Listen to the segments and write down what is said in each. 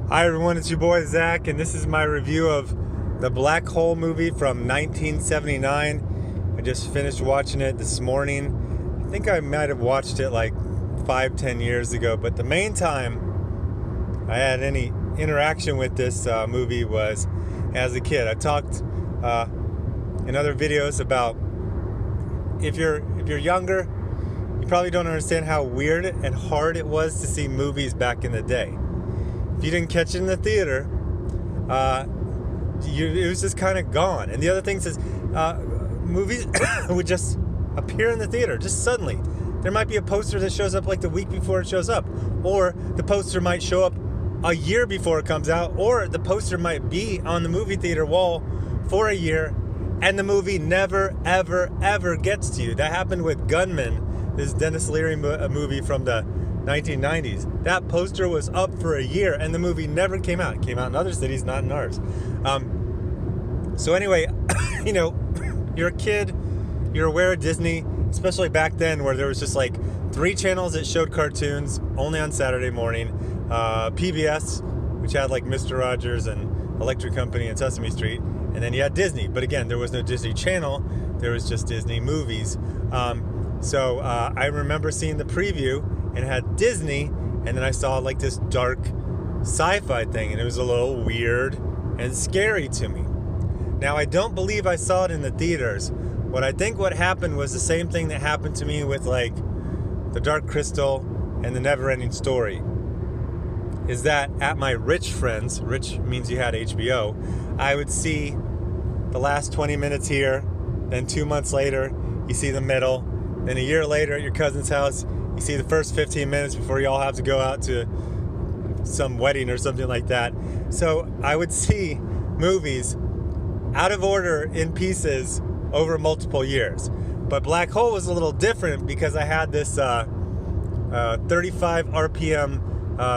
Hi everyone, it's your boy Zach, and this is my review of the Black Hole movie from 1979. I just finished watching it this morning. I think I might have watched it like 5-10 years ago, but the main time I had any interaction with this movie was as a kid. I talked in other videos about if you're younger, you probably don't understand how weird and hard it was to see movies back in the day. If you didn't catch it in the theater, it was just kind of gone. And the other thing is, movies would just appear in the theater, just suddenly. There might be a poster that shows up like the week before it shows up, or the poster might show up a year before it comes out, or the poster might be on the movie theater wall for a year, and the movie never, ever, ever gets to you. That happened with Gunman, this Dennis Leary movie from the 1990s. That poster was up for a year and the movie never came out. It came out in other cities, not in ours. So anyway, you're a kid, you're aware of Disney, especially back then where there was just like 3 channels that showed cartoons only on Saturday morning. PBS, which had like Mr. Rogers and Electric Company and Sesame Street. And then you had Disney. But again, there was no Disney Channel. There was just Disney movies. So I remember seeing the preview, and it had Disney, and then I saw like this dark sci-fi thing, and it was a little weird and scary to me. Now, I don't believe I saw it in the theaters. I think what happened was the same thing that happened to me with like The Dark Crystal and The Never-Ending Story, is that at my rich friends, rich means you had HBO, I would see the last 20 minutes here, then 2 months later, you see the middle, then a year later at your cousin's house, you see the first 15 minutes before you all have to go out to some wedding or something like that. So I would see movies out of order in pieces over multiple years. But Black Hole was a little different because I had this 35 RPM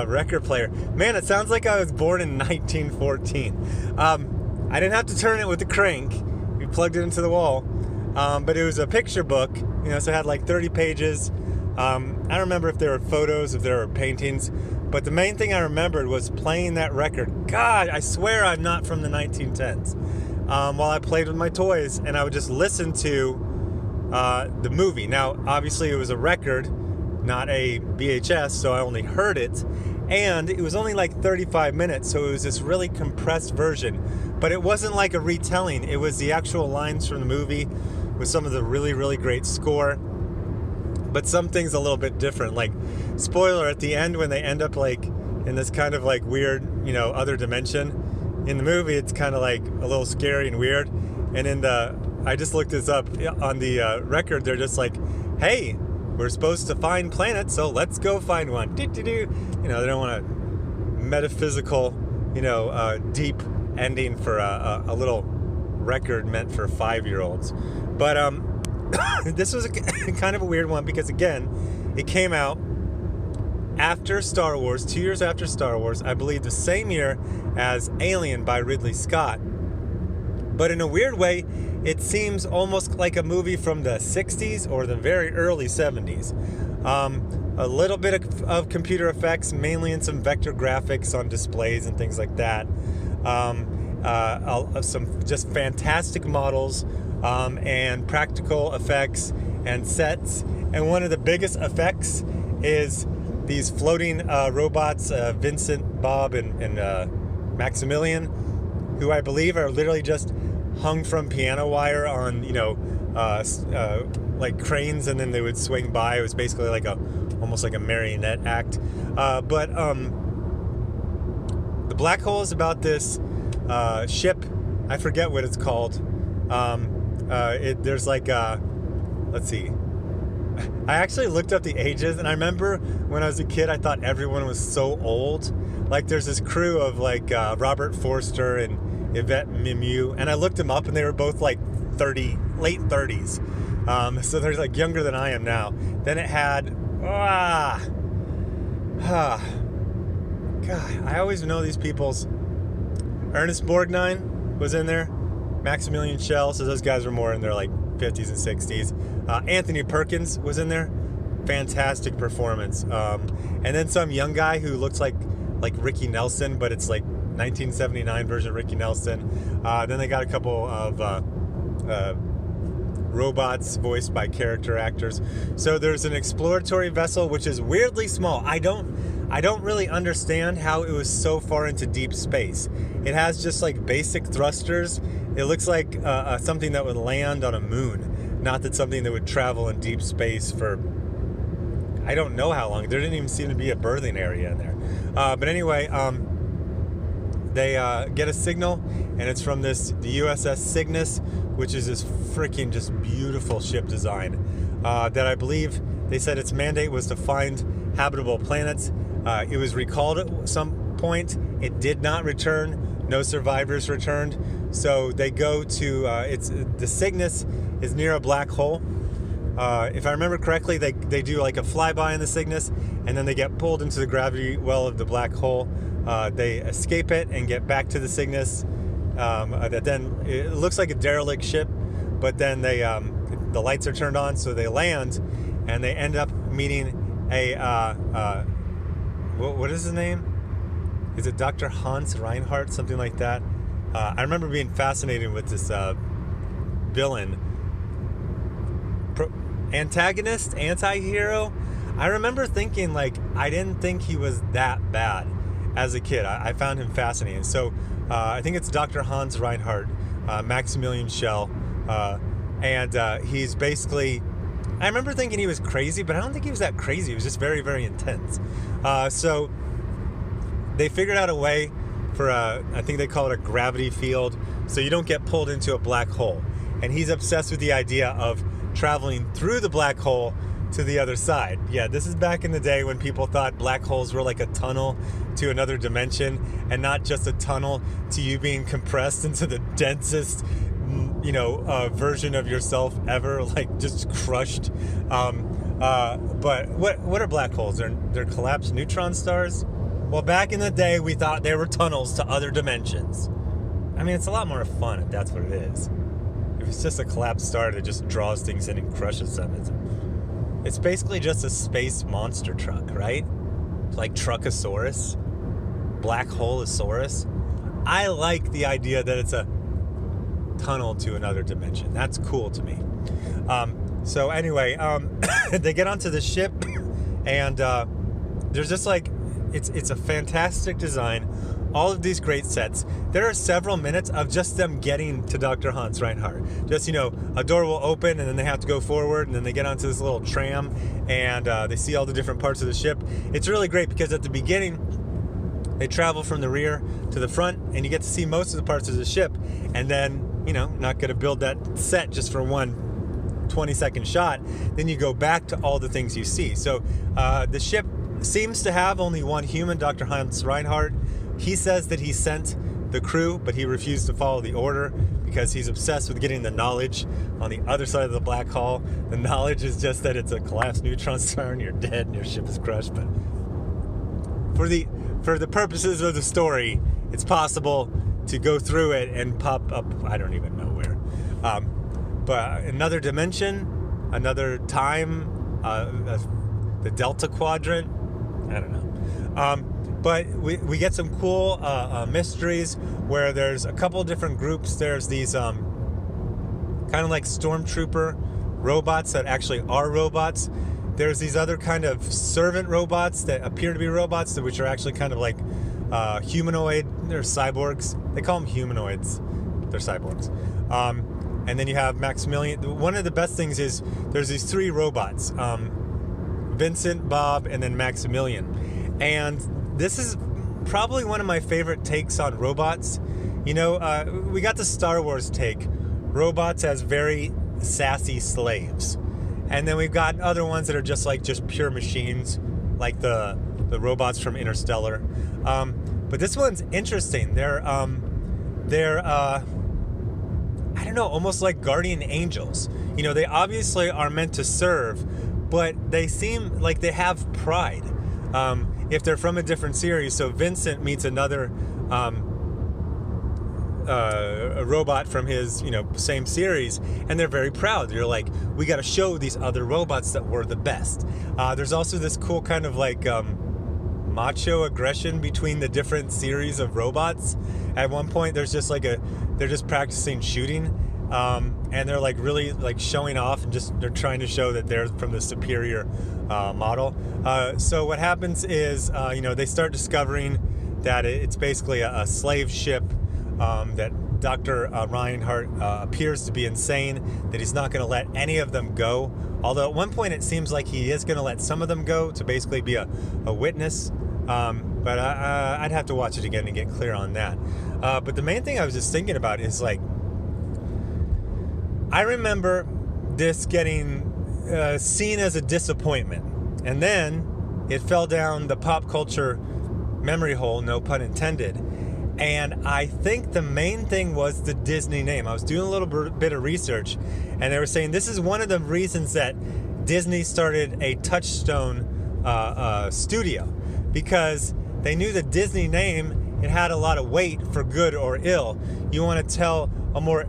record player. Man, it sounds like I was born in 1914. I didn't have to turn it with the crank. We plugged it into the wall. But it was a picture book, so it had like 30 pages. I don't remember if there were photos, if there were paintings, but the main thing I remembered was playing that record. God, I swear I'm not from the 1910s. While I played with my toys, and I would just listen to the movie. Now, obviously, it was a record, not a VHS, so I only heard it, and it was only like 35 minutes, so it was this really compressed version. But it wasn't like a retelling. It was the actual lines from the movie with some of the really, really great score. But some things a little bit different. Like, spoiler, at the end when they end up like in this kind of like weird, other dimension. In the movie, it's kind of like a little scary and weird. And I just looked this up on the record. They're just like, hey, we're supposed to find planets, so let's go find one. They don't want a metaphysical, deep ending for a little record meant for 5-year-olds. But this was kind of a weird one because, again, it came out after Star Wars, 2 years after Star Wars, I believe the same year as Alien by Ridley Scott. But in a weird way, it seems almost like a movie from the 60s or the very early 70s. A little bit of computer effects, mainly in some vector graphics on displays and things like that. Some just fantastic models and practical effects and sets. And one of the biggest effects is these floating robots, Vincent, Bob, and Maximilian, who I believe are literally just hung from piano wire on, like cranes, and then they would swing by. It was basically like almost like a marionette act. But the Black Hole is about this ship. I forget what it's called. There's like let's see. I actually looked up the ages, and I remember when I was a kid, I thought everyone was so old. Like, there's this crew of like Robert Forster and Yvette Mimieux, and I looked them up, and they were both like late 30s. So they're like younger than I am now. Then it had God, I always know these people's. Ernest Borgnine was in there, Maximilian Schell, so those guys were more in their like 50s and 60s. Anthony Perkins was in there. Fantastic performance. And then some young guy who looks like like Ricky Nelson, but it's like 1979 version of Ricky Nelson. Then they got a couple of robots voiced by character actors. So there's an exploratory vessel which is weirdly small. I don't really understand how it was so far into deep space. It has just like basic thrusters. It looks like something that would land on a moon, not that something that would travel in deep space for I don't know how long. There didn't even seem to be a berthing area in there. But anyway, they get a signal, and it's from the USS Cygnus, which is this freaking just beautiful ship design that I believe they said its mandate was to find habitable planets. It was recalled at some point. It did not return. No survivors returned. So they go to the Cygnus is near a black hole. If I remember correctly, they do like a flyby in the Cygnus, and then they get pulled into the gravity well of the black hole. They escape it and get back to the Cygnus. Then it looks like a derelict ship, but then the lights are turned on, so they land, and they end up meeting what is his name? Is it Dr. Hans Reinhardt, something like that? I remember being fascinated with this villain. Antagonist, anti-hero. I remember thinking, like, I didn't think he was that bad as a kid. I found him fascinating. So I think it's Dr. Hans Reinhardt, Maximilian Schell, and he's basically, I remember thinking he was crazy, but I don't think he was that crazy. He was just very, very intense. So they figured out a way for I think they call it a gravity field, so you don't get pulled into a black hole. And he's obsessed with the idea of traveling through the black hole to the other side. Yeah, this is back in the day when people thought black holes were like a tunnel to another dimension, and not just a tunnel to you being compressed into the densest, version of yourself ever, like just crushed. But what are black holes? They're collapsed neutron stars? Well, back in the day, we thought they were tunnels to other dimensions. I mean, it's a lot more fun if that's what it is. If it's just a collapsed star that just draws things in and crushes them, it's basically just a space monster truck, right? Like Truckosaurus, Black Holeosaurus. I like the idea that it's a tunnel to another dimension. That's cool to me. So anyway, they get onto the ship, and there's just like, it's a fantastic design. All of these great sets. There are several minutes of just them getting to Dr. Hans Reinhardt. Just, a door will open, and then they have to go forward, and then they get onto this little tram, and they see all the different parts of the ship. It's really great because at the beginning, they travel from the rear to the front, and you get to see most of the parts of the ship. And then, not going to build that set just for one 20-second shot. Then you go back to all the things you see. So the ship seems to have only one human, Dr. Hans Reinhardt. He says that he sent the crew, but he refused to follow the order because he's obsessed with getting the knowledge on the other side of the black hole. The knowledge is just that it's a collapsed neutron star and you're dead and your ship is crushed. But for the purposes of the story, it's possible to go through it and pop up, I don't even know where. But another dimension, another time, the Delta Quadrant, I don't know. But we get some cool mysteries where there's a couple different groups. There's these kind of like stormtrooper robots that actually are robots. There's these other kind of servant robots that appear to be robots, which are actually kind of like humanoid. They're cyborgs. They call them humanoids. They're cyborgs. And then you have Maximilian. One of the best things is there's these three robots. Vincent, Bob, and then Maximilian. And this is probably one of my favorite takes on robots. We got the Star Wars take. Robots as very sassy slaves. And then we've got other ones that are just pure machines, like the robots from Interstellar. But this one's interesting. They're I don't know, almost like guardian angels. They obviously are meant to serve, but they seem like they have pride. If they're from a different series. So Vincent meets another a robot from his same series, and they're very proud. They're like, we got to show these other robots that we're the best. There's also this cool kind of like macho aggression between the different series of robots. At one point, they're just practicing shooting, and they're like really like showing off, and they're trying to show that they're from the superior model. So what happens is, they start discovering that it's basically a slave ship, that Dr. Reinhardt appears to be insane, that he's not going to let any of them go. Although at one point it seems like he is going to let some of them go to basically be a witness. But I'd have to watch it again to get clear on that. But the main thing I was just thinking about is, like, I remember this getting seen as a disappointment. And then it fell down the pop culture memory hole, no pun intended. And I think the main thing was the Disney name. I was doing a little bit of research, and they were saying this is one of the reasons that Disney started a Touchstone studio, because they knew the Disney name, it had a lot of weight for good or ill. You want to tell a more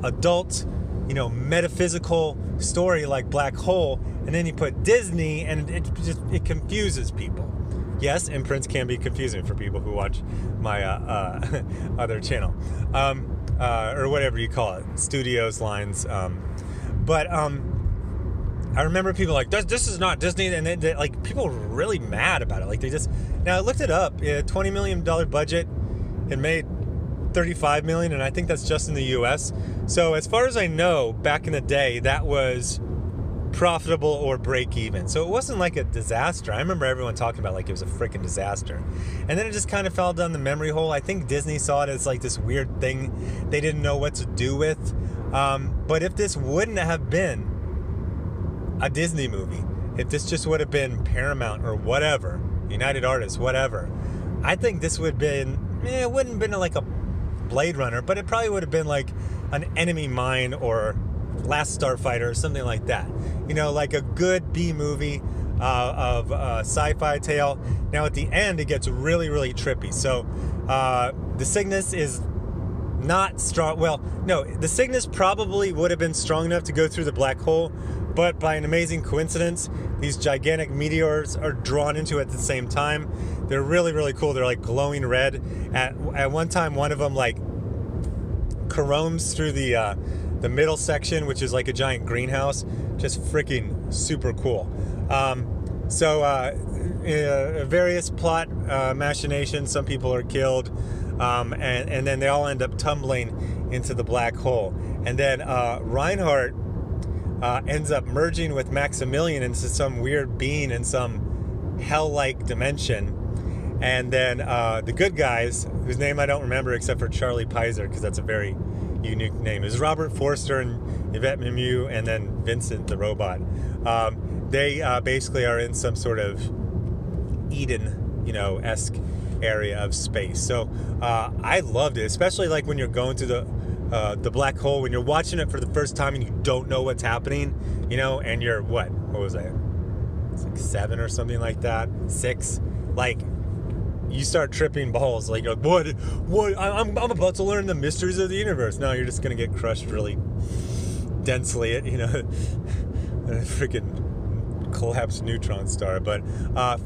adult, metaphysical story like Black Hole, and then you put Disney, and it confuses people. Yes, imprints can be confusing for people who watch my other channel, or whatever you call it, studios, lines. But I remember people like, this is not Disney, and they, like, people were really mad about it. Like, now I looked it up, $20 million budget, it made $35 million, and I think that's just in the US. So as far as I know, back in the day, that was profitable or break even. So it wasn't like a disaster. I remember everyone talking about like it was a freaking disaster. And then it just kind of fell down the memory hole. I think Disney saw it as like this weird thing they didn't know what to do with. But if this wouldn't have been a Disney movie, if this just would have been Paramount or whatever, United Artists, whatever, I think this would have been, it wouldn't have been like a Blade Runner, but it probably would have been like an Enemy Mine or Last Starfighter or something like that. Like a good B movie of sci-fi tale. Now at the end, it gets really, really trippy. So the Cygnus is not strong. Well, no, the Cygnus probably would have been strong enough to go through the black hole, but by an amazing coincidence, these gigantic meteors are drawn into it at the same time. They're really, really cool. They're like glowing red. At one time, one of them like caroms through the middle section, which is like a giant greenhouse. Just freaking super cool. Various plot machinations. Some people are killed, and then they all end up tumbling into the black hole. And then Reinhardt ends up merging with Maximilian into some weird being in some hell-like dimension. And then the good guys, whose name I don't remember except for Charlie Pizer, because that's a very unique name, is Robert Forster and Yvette Mimieux, and then Vincent the robot. They basically are in some sort of Eden, esque area of space. So I loved it, especially like when you're going through the black hole, when you're watching it for the first time and you don't know what's happening, and you're what was I? It's like 7 or something like that, 6. Like, you start tripping balls. Like, what? I'm about to learn the mysteries of the universe. No, you're just gonna get crushed really densely at a freaking collapsed neutron star. But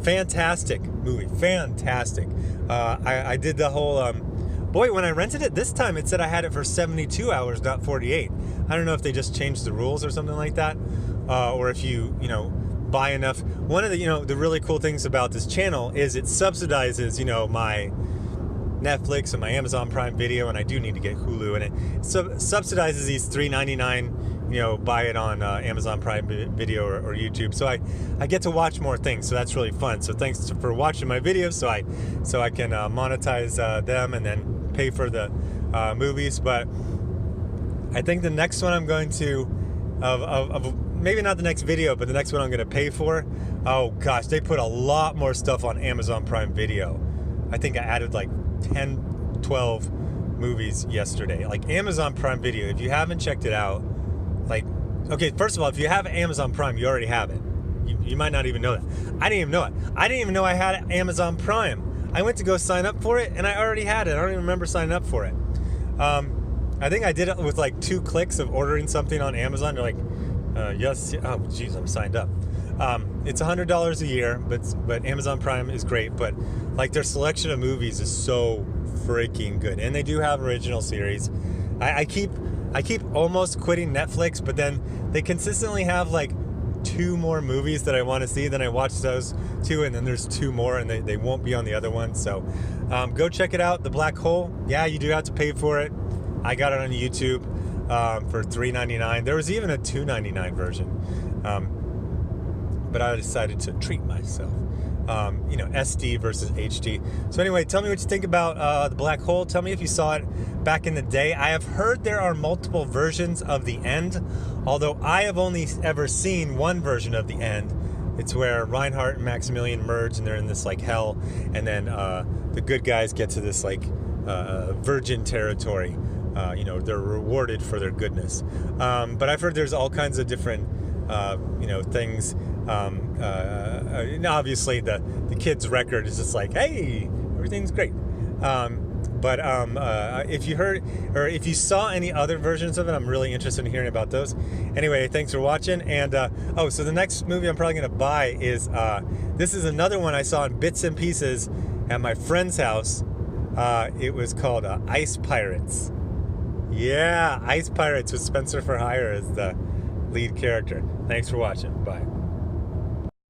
fantastic movie, fantastic. I did the whole. Boy, when I rented it this time, it said I had it for 72 hours, not 48. I don't know if they just changed the rules or something like that, or if you buy enough. One of the the really cool things about this channel is it subsidizes my Netflix and my Amazon Prime Video, and I do need to get Hulu, and it subsidizes these $3.99 buy it on Amazon Prime Video or YouTube. So I get to watch more things, so that's really fun. So thanks for watching my videos, so I can monetize them and then pay for the movies. But I think the next one I'm going to maybe not the next video, but the next one I'm going to pay for. Oh gosh, they put a lot more stuff on Amazon Prime Video. I think I added like 10, 12 movies yesterday. Like Amazon Prime Video, if you haven't checked it out, like, okay, first of all, if you have Amazon Prime, you already have it. You might not even know that. I didn't even know it. I didn't even know I had Amazon Prime. I went to go sign up for it, and I already had it. I don't even remember signing up for it. I think I did it with like 2 clicks of ordering something on Amazon. They're like, yes. Oh, geez, I'm signed up. It's $100 a year, but Amazon Prime is great. But like their selection of movies is so freaking good, and they do have original series. I keep almost quitting Netflix, but then they consistently have like 2 more movies that I want to see. Then I watch those 2, and then there's 2 more, and they won't be on the other one. So go check it out. The Black Hole. Yeah, you do have to pay for it. I got it on YouTube for $3.99. There was even a $2.99 version. But I decided to treat myself. SD versus HD. So anyway, tell me what you think about The Black Hole. Tell me if you saw it back in the day. I have heard there are multiple versions of the end, although I have only ever seen one version of the end. It's where Reinhardt and Maximilian merge, and they're in this like hell, and then the good guys get to this like virgin territory. They're rewarded for their goodness. But I've heard there's all kinds of different things. And obviously the kid's record is just like, hey, everything's great. But if you heard or if you saw any other versions of it, I'm really interested in hearing about those. Anyway, thanks for watching. And so the next movie I'm probably gonna buy is this is another one I saw in bits and pieces at my friend's house. It was called Ice Pirates. Yeah, Ice Pirates with Spencer for Hire as the lead character. Thanks for watching. Bye.